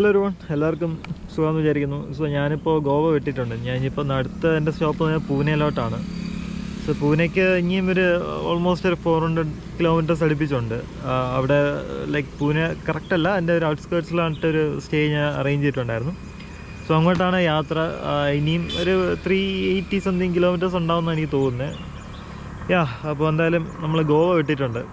Hello everyone, എല്ലാവർക്കും സുഖമെന്ന് വിചാരിക്കുന്നു. So ഞാനിപ്പോൾ ഗോവ വിട്ടിട്ടുണ്ട്. ഞാനിപ്പോൾ അടുത്ത എൻ്റെ സ്റ്റോപ്പ് പൂനെയിലോട്ടാണ്. സോ പൂനെക്ക് ഇനിയും ഒരു ഓൾമോസ്റ്റ് ഒരു 400 കിലോമീറ്റേഴ്സ് അടുപ്പിച്ചുണ്ട്. അവിടെ ലൈക്ക് പൂനെ കറക്റ്റല്ല, എൻ്റെ ഒരു ഔട്ട്സ്കേർട്സിലായിട്ടൊരു സ്റ്റേ ഞാൻ അറേഞ്ച് ചെയ്തിട്ടുണ്ടായിരുന്നു. സോ അങ്ങോട്ടാണ് യാത്ര. ഇനിയും ഒരു 380 സംതിങ് കിലോമീറ്റേഴ്സ് ഉണ്ടാവുമെന്ന് എനിക്ക് തോന്നുന്നത്. അപ്പോൾ എന്തായാലും നമ്മൾ ഗോവ വിട്ടിട്ടുണ്ട്.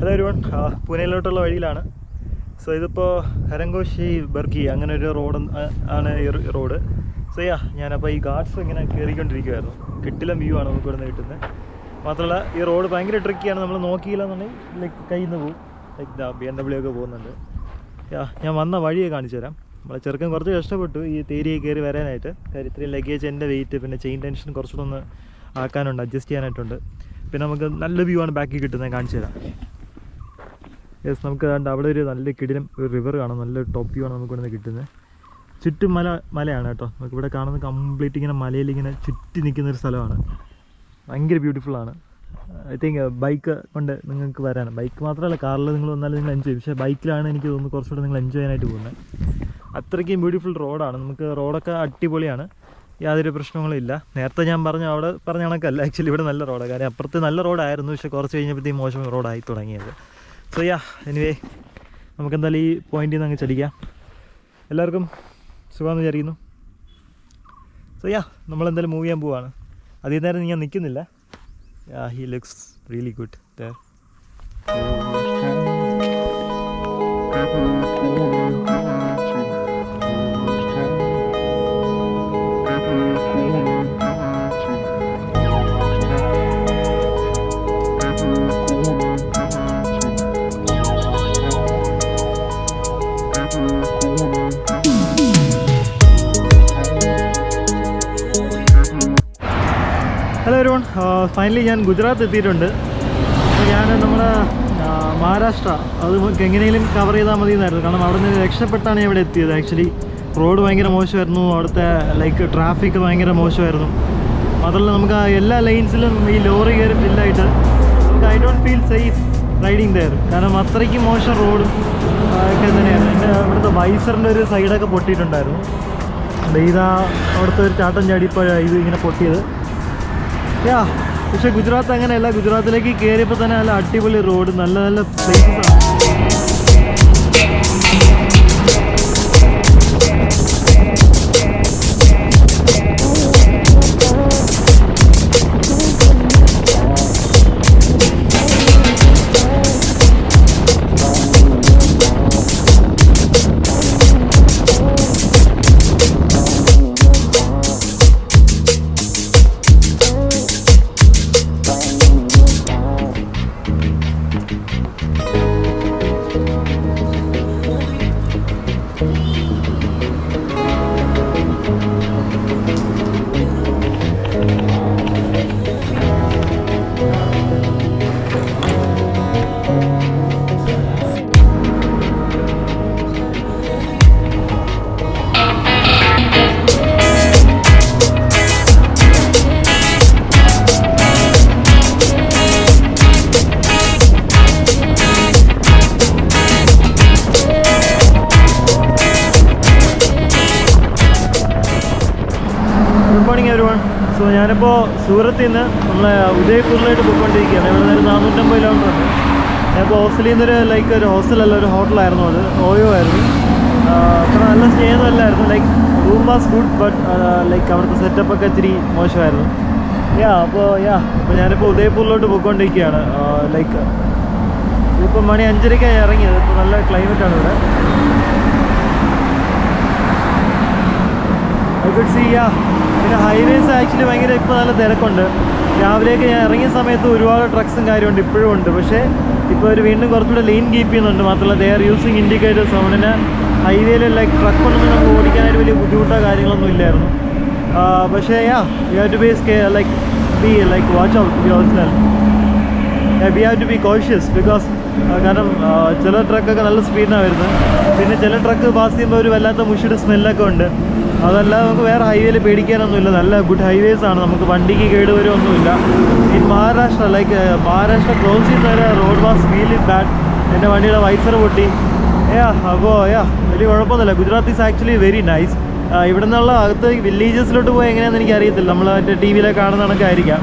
ഹലോ എവരിവൺ, പൂനെയിലോട്ടുള്ള വഴിയിലാണ്. സോ ഇതിപ്പോൾ ഹരങ്കോശി ബർക്കി അങ്ങനെ ഒരു റോഡ് ആണ് ഈ റോഡ്. സോ ഞാനപ്പോൾ ഈ ഗാർഡ്സ് ഇങ്ങനെ കയറിക്കൊണ്ടിരിക്കുമായിരുന്നു. കിട്ടില്ല വ്യൂ ആണ് നമുക്ക് ഇവിടുന്ന് കിട്ടുന്നത്. മാത്രമല്ല ഈ റോഡ് ഭയങ്കര ട്രിക്കിയാണ്. നമ്മൾ നോക്കിയില്ല എന്നുണ്ടെങ്കിൽ ലൈക്ക് കയ്യിൽ നിന്ന് പോകും. ലൈക്ക് BMW ഒക്കെ പോകുന്നുണ്ട്. ഞാൻ വന്ന വഴിയെ കാണിച്ചു തരാം. നമ്മളെ ചെറുക്കൻ കുറച്ച് കഷ്ടപ്പെട്ടു ഈ തേരിയെ കയറി വരാനായിട്ട്. കാര്യം ഇത്രയും ലഗേജ്, എൻ്റെ വെയിറ്റ്, പിന്നെ ചെയിൻ ടെൻഷൻ കുറച്ചുകൂടെ ഒന്ന് ആക്കാനുണ്ട്, അഡ്ജസ്റ്റ് ചെയ്യാനായിട്ടുണ്ട്. പിന്നെ നമുക്ക് നല്ല വ്യൂ ആണ് ബാക്കിൽ കിട്ടുന്നത്, കാണിച്ചു തരാം. നമുക്ക് അവിടെ ഒരു നല്ല കിടിലം ഒരു റിവർ കാണാം. നല്ല ടോപ്പ് വ്യൂ ആണ് നമുക്ക് ഇവിടെ നിന്ന് കിട്ടുന്നത്. ചുറ്റും മലയാണ് കേട്ടോ. നമുക്കിവിടെ കാണുന്ന കംപ്ലീറ്റ് ഇങ്ങനെ മലയിൽ ഇങ്ങനെ ചുറ്റി നിൽക്കുന്നൊരു സ്ഥലമാണ്. ഭയങ്കര ബ്യൂട്ടിഫുള്ളാണ്. ഐ തിങ്ക് ബൈക്ക് കൊണ്ട് നിങ്ങൾക്ക് വരാനാണ്. ബൈക്ക് മാത്രമല്ല, കാറിൽ നിങ്ങൾ വന്നാലും നിങ്ങൾ എൻജോയ് ചെയ്യും. പക്ഷേ ബൈക്കിലാണ് എനിക്ക് തോന്നുന്നു കുറച്ചുകൂടെ നിങ്ങൾ എൻജോയ് ചെയ്യാനായിട്ട് പോകുന്നത്. അത്രയ്ക്കും ബ്യൂട്ടിഫുൾ റോഡാണ്. നമുക്ക് റോഡൊക്കെ അടിപൊളിയാണ്, യാതൊരു പ്രശ്നങ്ങളില്ല. നേരത്തെ ഞാൻ അവിടെ പറഞ്ഞ കണക്കല്ല, ആക്ച്വലി ഇവിടെ നല്ല റോഡാണ്. കാര്യം അപ്പുറത്ത് നല്ല റോഡായിരുന്നു, പക്ഷേ കുറച്ച് കഴിഞ്ഞപ്പോഴത്തേക്കും മോശം റോഡായി തുടങ്ങിയത്. സോ എനിവേ നമുക്കെന്തായാലും ഈ പോയിന്റിൽ നിന്ന് അങ്ങ് ചടിക്കാം. എല്ലാവർക്കും സുഖമെന്ന് വിചാരിക്കുന്നു. സോ നമ്മളെന്തായാലും മൂവ് ചെയ്യാൻ പോവാണ്. അധികം നേരം ഞാൻ നിൽക്കുന്നില്ല. He looks really good there. Hello everyone, finally ഞാൻ ഗുജറാത്ത് എത്തിയിട്ടുണ്ട്. ഞാൻ നമ്മുടെ മഹാരാഷ്ട്ര അത് നമുക്ക് എങ്ങനെയും കവർ ചെയ്താൽ മതി എന്നായിരുന്നു. കാരണം അവിടെ നിന്ന് രക്ഷപ്പെട്ടാണ് ഞാൻ ഇവിടെ എത്തിയത്. ആക്ച്വലി റോഡ് ഭയങ്കര മോശമായിരുന്നു, അവിടുത്തെ ലൈക്ക് ട്രാഫിക് ഭയങ്കര മോശമായിരുന്നു. മാത്രമല്ല നമുക്ക് എല്ലാ ലൈൻസിലും ഈ ലോറി കയറി ഫില്ലായിട്ട് നമുക്ക് I don't feel safe riding there. കാരണം അത്രയ്ക്ക് മോശം റോഡും ഒക്കെ തന്നെയായിരുന്നു. എൻ്റെ അവിടുത്തെ വൈസറിൻ്റെ ഒരു സൈഡൊക്കെ പൊട്ടിയിട്ടുണ്ടായിരുന്നു. ഇതാ അവിടുത്തെ ഒരു ചാട്ടം ചാടിയപ്പോഴാണ് ഇത് ഇങ്ങനെ പൊട്ടിയത്. പക്ഷേ ഗുജറാത്ത് അങ്ങനെയല്ല. ഗുജറാത്തിലേക്ക് കയറിയപ്പോൾ തന്നെ നല്ല അടിപൊളി റോഡ്, നല്ല നല്ല പ്ലേസസാണ്. ഞാനിപ്പോൾ സൂറത്തിൽ നിന്ന് നമ്മൾ ഉദയ്പൂരിലോട്ട് പോയിക്കൊണ്ടിരിക്കുകയാണ്. ഇവിടെ നിന്ന് ഒരു 450 കിലോമീറ്റർ ഉണ്ട്. ഞാനിപ്പോൾ ഹോസ്റ്റലിൽ നിന്നൊരു ഒരു ഹോസ്റ്റലല്ല, ഒരു ഹോട്ടലായിരുന്നു, അത് ഓയോ ആയിരുന്നു. അത്ര നല്ല സ്റ്റേ ഒന്നും അല്ലായിരുന്നു. റൂം വാസ് ഗുഡ്, ബട്ട് അവിടുത്തെ സെറ്റപ്പൊക്കെ ഇത്തിരി മോശമായിരുന്നു. അപ്പോൾ ഞാനിപ്പോൾ ഉദയ്പൂരിലോട്ട് പോയിക്കൊണ്ടിരിക്കുകയാണ്. ഇപ്പോൾ മണി 5:30 ഇറങ്ങിയത്. ഇപ്പോൾ നല്ല ക്ലൈമറ്റാണ് ഇവിടെ. പിന്നെ ഹൈവേസ് ആക്ച്വലി ഭയങ്കര ഇപ്പോൾ നല്ല തിരക്കുണ്ട്. രാവിലെയൊക്കെ ഞാൻ ഇറങ്ങിയ സമയത്ത് ഒരുപാട് ട്രക്സും കാര്യമുണ്ട്, ഇപ്പോഴും ഉണ്ട്. പക്ഷേ ഇപ്പോൾ അവർ വീണ്ടും കുറച്ചുകൂടെ ലെയിൻ കീപ്പ് ചെയ്യുന്നുണ്ട്. മാത്രമല്ല ദേ ആർ യൂസിങ് ഇൻഡിക്കേറ്റേഴ്സ്. അതുകൊണ്ട് ഹൈവേയിൽ ട്രക്കൊന്നും നമുക്ക് ഓടിക്കാനായിട്ട് വലിയ ബുദ്ധിമുട്ടോ കാര്യങ്ങളൊന്നും ഇല്ലായിരുന്നു. പക്ഷേ we have to be watch out be also. We have to be cautious because കാരണം ചില ട്രക്കൊക്കെ നല്ല സ്പീഡിനാണ് വരുന്നത്. പിന്നെ ചില ട്രക്ക് പാസ് ചെയ്യുമ്പോൾ ഒരു വല്ലാത്ത മുഷിയുടെ സ്മെല്ലൊക്കെ ഉണ്ട്. അതല്ലാതെ നമുക്ക് വേറെ ഹൈവേയിൽ പേടിക്കാനൊന്നുമില്ല. നല്ല ഗുഡ് ഹൈവേസ് ആണ്, നമുക്ക് വണ്ടിക്ക് കേടുവരുമൊന്നുമില്ല. ഇൻ മഹാരാഷ്ട്ര മഹാരാഷ്ട്ര ക്രോസ് ചെയ്യുന്ന റോഡ് വാസ് റിയലി ബാഡ്. എൻ്റെ വണ്ടിയുടെ വൈസർ പൊട്ടി. അപ്പോൾ വലിയ കുഴപ്പമൊന്നുമില്ല. Gujarat is actually very nice. ഇവിടെ നിന്നുള്ള അകത്ത് വില്ലേജസിലോട്ട് പോയി എങ്ങനെയാണെന്ന് എനിക്കറിയത്തില്ല. നമ്മൾ മറ്റേ ടി വിയിലൊക്കെ കാണുന്ന കണക്കായിരിക്കാം.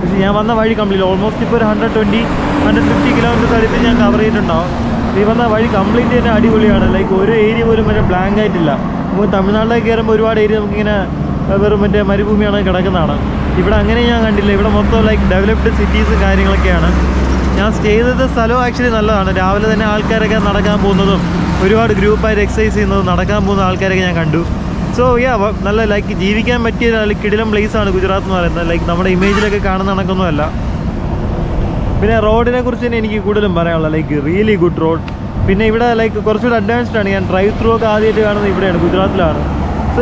പക്ഷേ ഞാൻ വന്ന വഴി കംപ്ലീറ്റ് ഓൾമോസ്റ്റ് ഇപ്പോൾ ഒരു 150 കിലോമീറ്റർ അടുത്ത് ഞാൻ കവർ ചെയ്തിട്ടുണ്ടാവും. ഈ വന്ന വഴി കംപ്ലീറ്റ് തന്നെ അടിപൊളിയാണ്. ഒരു ഏരിയ പോലും മറ്റേ ബ്ലാങ്ക് ആയിട്ടില്ല. നമുക്ക് തമിഴ്നാട്ടിലേക്ക് കയറുമ്പോൾ ഒരുപാട് ഏരിയ നമുക്കിങ്ങനെ വെറും മറ്റേ മരുഭൂമിയാണ് കിടക്കുന്നതാണ്. ഇവിടെ അങ്ങനെ ഞാൻ കണ്ടില്ല. ഇവിടെ മൊത്തം ഡെവലപ്ഡ് സിറ്റീസും കാര്യങ്ങളൊക്കെയാണ്. ഞാൻ സ്റ്റേ ചെയ്ത സ്ഥലവും ആക്ച്വലി നല്ലതാണ്. രാവിലെ തന്നെ ആൾക്കാരൊക്കെ നടക്കാൻ പോകുന്നതും ഒരുപാട് ഗ്രൂപ്പായിട്ട് എക്സസൈസ് ചെയ്യുന്നതും നടക്കാൻ പോകുന്ന ആൾക്കാരൊക്കെ ഞാൻ കണ്ടു. സോ നല്ല ജീവിക്കാൻ പറ്റിയ കിടിലം പ്ലേസാണ് ഗുജറാത്ത് എന്ന് പറയുന്നത്. നമ്മുടെ ഇമേജിലൊക്കെ കാണുന്ന കണക്കൊന്നുമല്ല. പിന്നെ റോഡിനെ കുറിച്ച് തന്നെ എനിക്ക് കൂടുതലും പറയാനുള്ളത് റിയലി ഗുഡ് റോഡ്. പിന്നെ ഇവിടെ കുറച്ചുകൂടി അഡ്വാൻസ്ഡ് ആണ്. ഞാൻ ഡ്രൈവ് ത്രൂ ഒക്കെ ആദ്യമായിട്ട് കാണുന്നത് ഇവിടെയാണ്, ഗുജറാത്തിലാണ്. സോ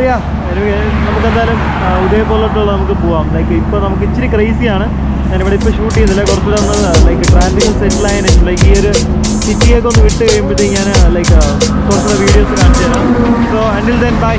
നമുക്കെന്തായാലും ഉദയ്പൂരിലോട്ടുള്ള നമുക്ക് പോവാം. ഇപ്പോൾ നമുക്ക് ഇച്ചിരി ക്രൈസിയാണ്. ഞാനിവിടെ ഇപ്പോൾ ഷൂട്ട് ചെയ്തില്ല. കുറച്ചുകൂടെ ഒന്ന് ട്രാഫിക് സെറ്റിൽ ആയതിനു ഈ ഒരു സിറ്റിയൊക്കെ ഒന്ന് വിട്ട് കഴിയുമ്പോഴത്തേക്ക് ഞാൻ കുറച്ചുകൂടെ വീഡിയോസ് കാണിച്ചു തരാം. So അൻറ്റിൽ then bye.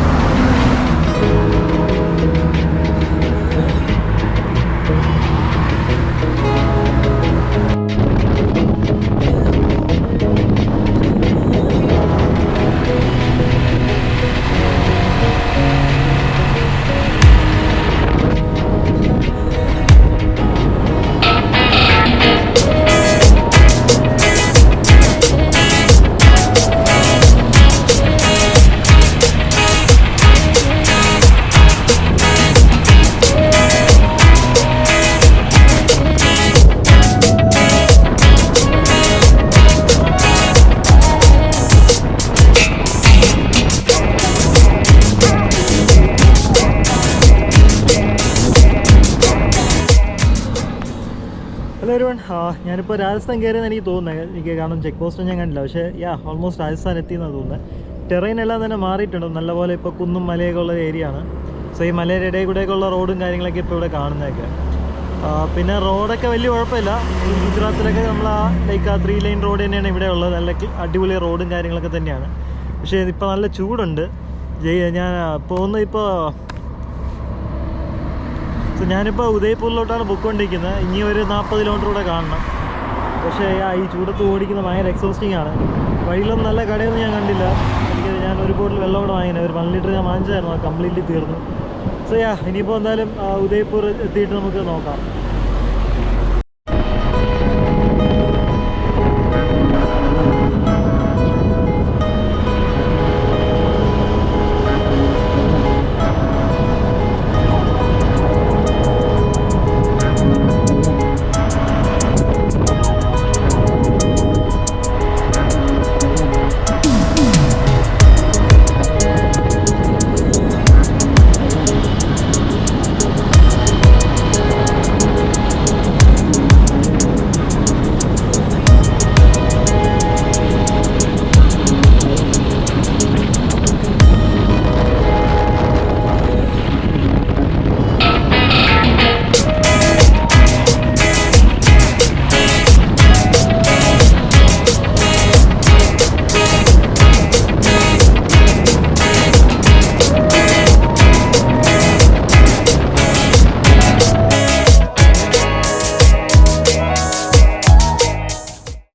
ഞാനിപ്പോൾ രാജസ്ഥാൻ കയറിയെന്ന് എനിക്ക് തോന്നുന്നത്. എനിക്ക് കാരണം ചെക്ക് പോസ്റ്റ് ഞാൻ കണ്ടില്ല. പക്ഷേ ഓൾമോസ്റ്റ് രാജസ്ഥാൻ എത്തിയെന്നാണ് തോന്നുന്നത്. ടെറൈൻ എല്ലാം തന്നെ മാറിയിട്ടുണ്ട് നല്ലപോലെ. ഇപ്പോൾ കുന്നും മലയൊക്കെ ഉള്ള ഏരിയ ആണ്. സോ ഈ മലയുടെ ഇടയിൽ കൂടെയൊക്കെയുള്ള റോഡും കാര്യങ്ങളൊക്കെ ഇപ്പോൾ ഇവിടെ കാണുന്നതൊക്കെ. പിന്നെ റോഡൊക്കെ വലിയ കുഴപ്പമില്ല. ഗുജറാത്തിലൊക്കെ നമ്മൾ ആ 3 ലൈൻ റോഡ് തന്നെയാണ് ഇവിടെ ഉള്ളത്. നല്ല അടിപൊളി റോഡും കാര്യങ്ങളൊക്കെ തന്നെയാണ്. പക്ഷേ ഇപ്പോൾ നല്ല ചൂടുണ്ട്. ഞാൻ ഞാനിപ്പോൾ ഉദയ്പൂരിലോട്ടാണ് പൊയ്ക്കൊണ്ടിരിക്കുന്നത്. ഇനി ഒരു 40 കിലോമീറ്റർ കൂടെ കാണണം. പക്ഷേ ഈ ചൂടത്ത് ഓടിക്കുന്നത് ഭയങ്കര എക്സോസ്റ്റിംഗ് ആണ്. വഴിയിലൊന്നും നല്ല കടയൊന്നും ഞാൻ കണ്ടില്ല. ഞാൻ ഒരു ബോട്ടിൽ വെള്ളം കൂടെ വാങ്ങിയത്, ഒരു 1 ലിറ്റർ ഞാൻ വാങ്ങിച്ചായിരുന്നു, അത് കംപ്ലീറ്റ്ലി തീർന്നു. സോ ഇനിയിപ്പോൾ എന്തായാലും ഉദയ്പൂർ എത്തിയിട്ട് നമുക്ക് നോക്കാം.